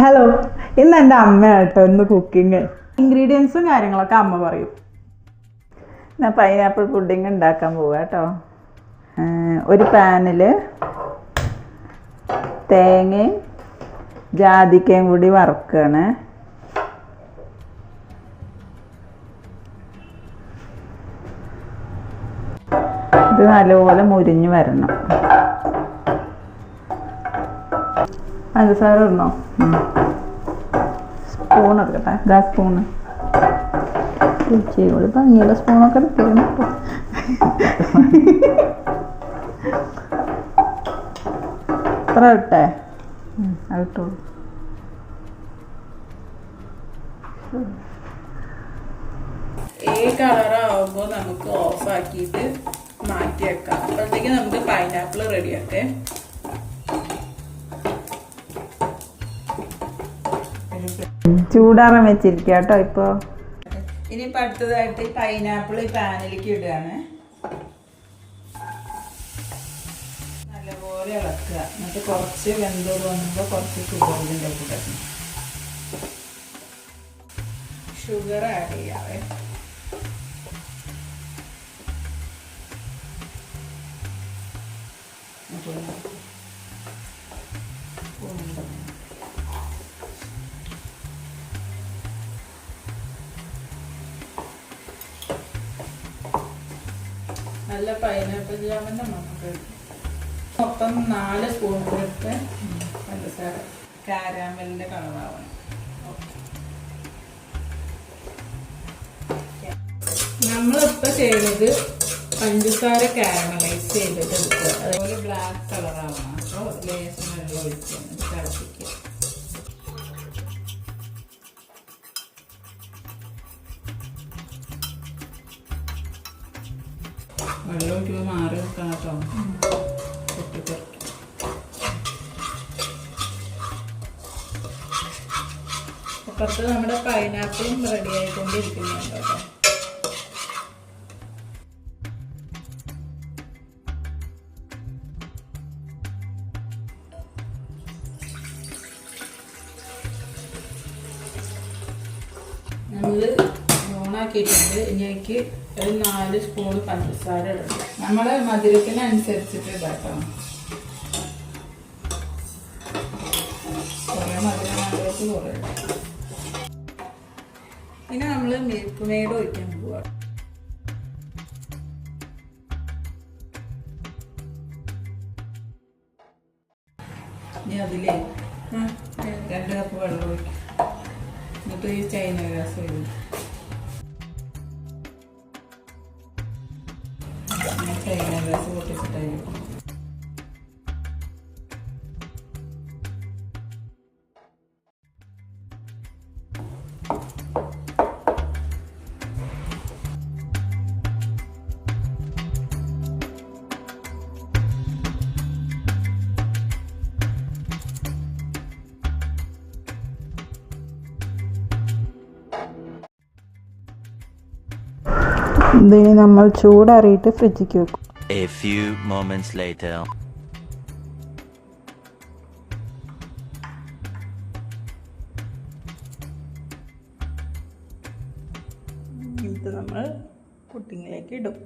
Hello, ഇന്ന് എൻ്റെ അമ്മയാട്ടോ ഇന്ന് കുക്കിങ്. ഇൻഗ്രീഡിയൻസും കാര്യങ്ങളൊക്കെ അമ്മ പറയും. ഞാൻ പൈനാപ്പിൾ പുഡിങ് ഉണ്ടാക്കാൻ പോവാം കേട്ടോ. ഒരു പാനിൽ തേങ്ങയും ജാതിക്കയും കൂടി വറുക്കുകയാണ്. ഇത് നല്ലപോലെ മുരിഞ്ഞ് വരണം. പഞ്ചസാര ഇടണോ? സ്പൂൺ എടുക്കട്ടെ. ഇതാ സ്പൂണ്. രുചിയോട് ഭംഗിയുള്ള സ്പൂണൊക്കെ എടുക്കണം. ഇത്ര ഇട്ടേ അതിട്ടോളൂ. ഈ കളറാവുമ്പോൾ നമുക്ക് ഓഫാക്കിയിട്ട് മാറ്റി വെക്കാം. അപ്പോഴത്തേക്ക് നമുക്ക് പൈനാപ്പിൾ റെഡിയാക്കേ. ചൂടാറാൻ വെച്ചിരിക്കുക കേട്ടോ. ഇപ്പോൾ ഇനിയിപ്പോൾ അടുത്തതായിട്ട് ഈ പൈനാപ്പിൾ ഈ പാനിലേക്ക് ഇടുകയാണ്. നല്ലപോലെ ഇളക്കുക. എന്നിട്ട് കുറച്ച് വെന്തോട് വന്നുമ്പോൾ കുറച്ച് ഷുഗറിൻ്റെ കൂടെ ഷുഗർ ആഡ് ചെയ്യാവേ. നല്ല പൈനാപ്പിൾ ജാമിൻ്റെ നമുക്ക് മൊത്തം 4 സ്പൂൺ എടുത്ത് പഞ്ചസാര കാരാമലിൻ്റെ കളറാവണം. നമ്മളിപ്പോൾ ചെയ്തത് പഞ്ചസാര കാരമലൈസ് ചെയ്തിട്ട് എടുക്കുക. അതുപോലെ ബ്ലാക്ക് കളറാവണം. അപ്പോൾ ലേശം വെള്ളം ഒഴിച്ച് തിളപ്പിക്കുക. വെള്ളം ഒഴിക്കുമ്പോൾ മാറി വെക്കണം കേട്ടോ. പൊട്ടിത്തെറിക്കും. അപ്പുറത്ത് നമ്മുടെ പൈനാപ്പിളും റെഡി ആയിക്കൊണ്ടിരിക്കുന്നുണ്ട് കേട്ടോ. നമ്മൾ ഓണാക്കിയിട്ടുണ്ട്. ഇനിക്ക് ഒരു 4 സ്പൂൺ പഞ്ചസാര ഇടണം. നമ്മളെ മധുരത്തിനനുസരിച്ചിട്ട് ഇതാക്കണം. കുറേ മധുരമായിട്ട് കുറേ. പിന്നെ നമ്മൾ മിൽക്ക് മെയ്ഡ് ഒഴിക്കാൻ പോവാ. ഇനി അതിലേ 2 കപ്പ് വെള്ളം ഒഴിക്കും. എന്നിട്ട് ഈ ചൈന ഗ്രാസ് ഒഴിക്കും. ചൈന ഗ്രാസ് പൊട്ടിച്ചിട്ടായിരിക്കും. ഇതിന് നമ്മൾ ചൂടാറിയിട്ട് ഫ്രിഡ്ജിക്ക് വെക്കും. A few moments later. ഇത് നമ്മൾ പുഡിങ്ങിലേക്ക് ഇടും.